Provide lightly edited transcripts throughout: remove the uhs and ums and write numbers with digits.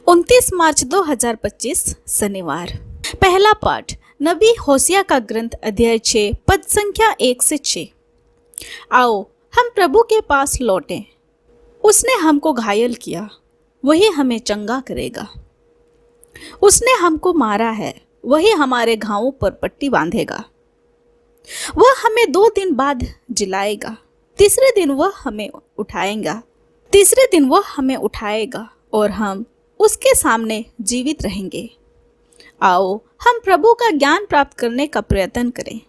29 मार्च 2025 शनिवार। पहला पाठ नबी होसिया का ग्रंथ अध्याय 6 पद संख्या 1 से 6। आओ हम प्रभु के पास लौटें। उसने हमको घायल किया, वही हमें चंगा करेगा। उसने हमको मारा है, वही हमारे घावों पर पट्टी बांधेगा। वह हमें 2 दिन बाद जिलाएगा, तीसरे दिन वह हमें उठाएगा और हम उसके सामने जीवित रहेंगे। आओ हम प्रभु का ज्ञान प्राप्त करने का प्रयत्न करें।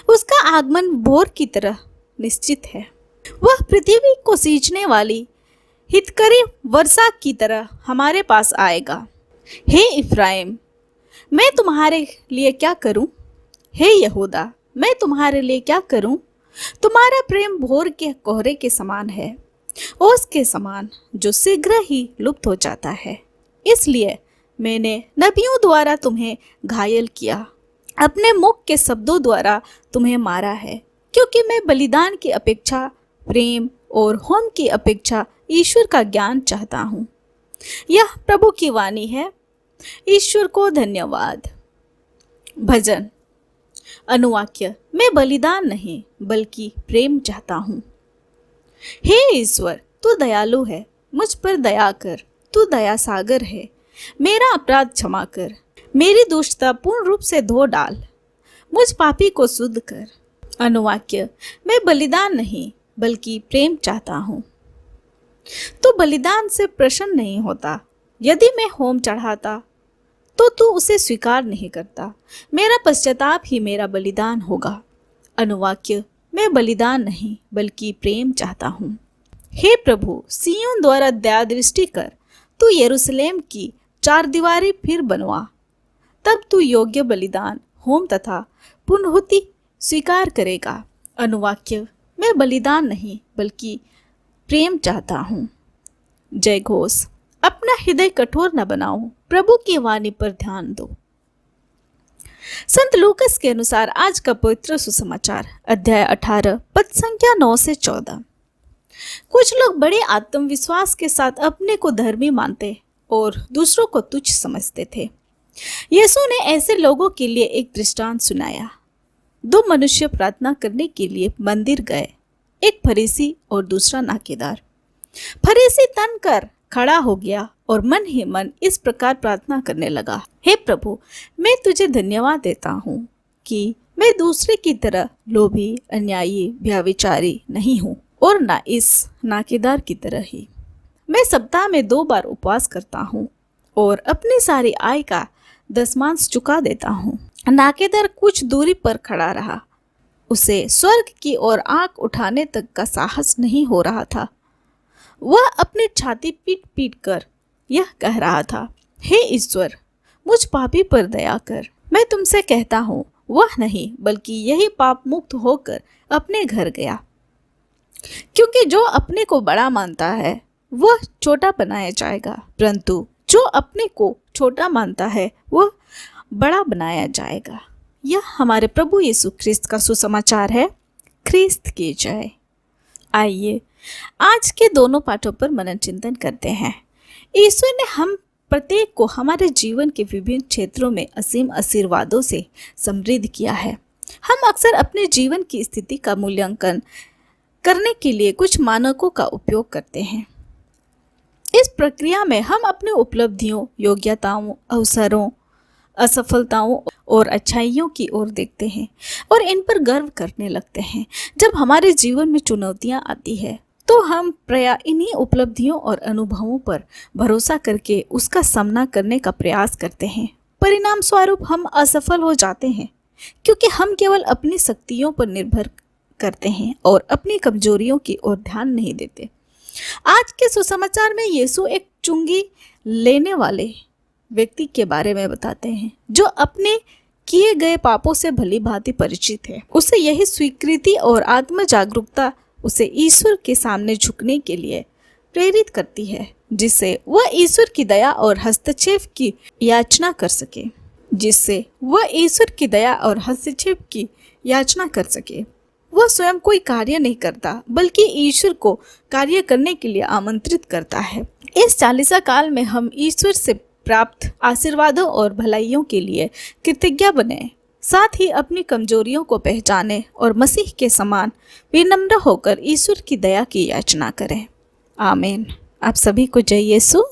उसका आगमन भोर की तरह निश्चित है। वह पृथ्वी को सींचने वाली हितकरी वर्षा की तरह हमारे पास आएगा। हे इफ्राइम, मैं तुम्हारे लिए क्या करूं? हे यहूदा, मैं तुम्हारे लिए क्या करूं? तुम्हारा प्रेम भोर के कोहरे के समान है, ओस के समान जो शीघ्र ही लुप्त हो जाता है। इसलिए मैंने नबियों द्वारा तुम्हें घायल किया, अपने मुख के शब्दों द्वारा तुम्हें मारा है, क्योंकि मैं बलिदान की अपेक्षा प्रेम और होम की अपेक्षा ईश्वर का ज्ञान चाहता हूँ। यह प्रभु की वाणी है। ईश्वर को धन्यवाद। भजन। अनुवाक्य। मैं बलिदान नहीं बल्कि प्रेम चाहता हूँ। हे ईश्वर, तू दयालु है, मुझ पर दया कर। तू दया सागर है, मेरा अपराध क्षमा कर, मेरी दुष्टता पूर्ण रूप से धो डाल, मुझ पापी को शुद्ध कर। अनुवाक्य। मैं बलिदान नहीं बल्कि प्रेम चाहता हूँ। तू बलिदान से प्रसन्न नहीं होता। यदि मैं होम चढ़ाता तो तू उसे स्वीकार नहीं करता। मेरा पश्चाताप ही मेरा बलिदान होगा। अनुवाक्य। मैं बलिदान नहीं बल्कि प्रेम चाहता हूँ। हे प्रभु, सिय्योन द्वारा दया दृष्टि कर। तू यरूशलेम की 4 दीवारी फिर बनवा। तब तू योग्य बलिदान, होम तथा पुनहुति स्वीकार करेगा। अनुवाक्य। मैं बलिदान नहीं बल्कि प्रेम चाहता हूँ। जय घोष। अपना हृदय कठोर न बनाओ, प्रभु की वाणी पर ध्यान दो। संत लूकस के अनुसार आज का पवित्र सुसमाचार अध्याय 18 पद संख्या 9 से 14। कुछ लोग बड़े आत्मविश्वास के साथ अपने को धर्मी मानते और दूसरों को तुच्छ समझते थे। यीशु ने ऐसे लोगों के लिए एक दृष्टांत सुनाया। 2 मनुष्य प्रार्थना करने के लिए मंदिर गए, एक फरीसी और दूसरा नाकेदार। फरीसी तन कर खड़ा हो गया और मन ही मन इस प्रकार प्रार्थना करने लगा। हे प्रभु, मैं तुझे धन्यवाद देता हूँ कि मैं दूसरे की तरह लोभी, अन्यायी, व्यभिचारी नहीं हूँ और ना इस नाकेदार की तरह ही। मैं सप्ताह में 2 बार उपवास करता हूँ और अपनी सारी आय का 10वांश चुका देता हूँ। नाकेदार कुछ दूरी पर खड़ा रहा। उसे स्वर्ग की ओर आंख उठाने तक का साहस नहीं हो रहा था। वह अपनी छाती पीट पीट कर यह कह रहा था, हे ईश्वर, मुझ पापी पर दया कर। मैं तुमसे कहता हूँ, वह नहीं बल्कि यही पाप मुक्त होकर अपने घर गया। क्योंकि जो अपने को बड़ा मानता है वह छोटा बनाया जाएगा, परंतु जो अपने को छोटा मानता है वह बड़ा बनाया जाएगा। यह हमारे प्रभु यीशु ख्रिस्त का सुसमाचार है। ख्रिस्त की जय। आइए आज के दोनों पाठों पर मनन चिंतन करते हैं। ईश्वर ने हम प्रत्येक को हमारे जीवन के विभिन्न क्षेत्रों में असीम आशीर्वादों से समृद्ध किया है। हम अक्सर अपने जीवन की स्थिति का मूल्यांकन करने के लिए कुछ मानकों का उपयोग करते हैं। इस प्रक्रिया में हम अपनी उपलब्धियों, योग्यताओं, अवसरों, असफलताओं और अच्छाइयों की ओर देखते हैं और इन पर गर्व करने लगते हैं। जब हमारे जीवन में चुनौतियां आती है तो हम प्रायः इन्हीं उपलब्धियों और अनुभवों पर भरोसा करके उसका सामना करने का प्रयास करते हैं। परिणाम स्वरूप हम असफल हो जाते हैं, क्योंकि हम केवल अपनी शक्तियों पर निर्भर करते हैं और अपनी कमजोरियों की ओर ध्यान नहीं देते। आज के सुसमाचार में यीशु एक चुंगी लेने वाले व्यक्ति के बारे में बताते हैं, जो अपने किए गए पापों से भली भांति परिचित है। उसे यही स्वीकृति और आत्म जागरूकता उसे ईश्वर के सामने झुकने के लिए प्रेरित करती है, जिससे वह ईश्वर की दया और हस्तक्षेप की याचना कर सके। वह स्वयं कोई कार्य नहीं करता, बल्कि ईश्वर को कार्य करने के लिए आमंत्रित करता है। इस चालीसा काल में हम ईश्वर से प्राप्त आशीर्वादों और भलाइयों के लिए कृतज्ञ बने, साथ ही अपनी कमजोरियों को पहचाने और मसीह के समान विनम्र होकर ईश्वर की दया की याचना करें। आमीन। आप सभी को जय यीशु।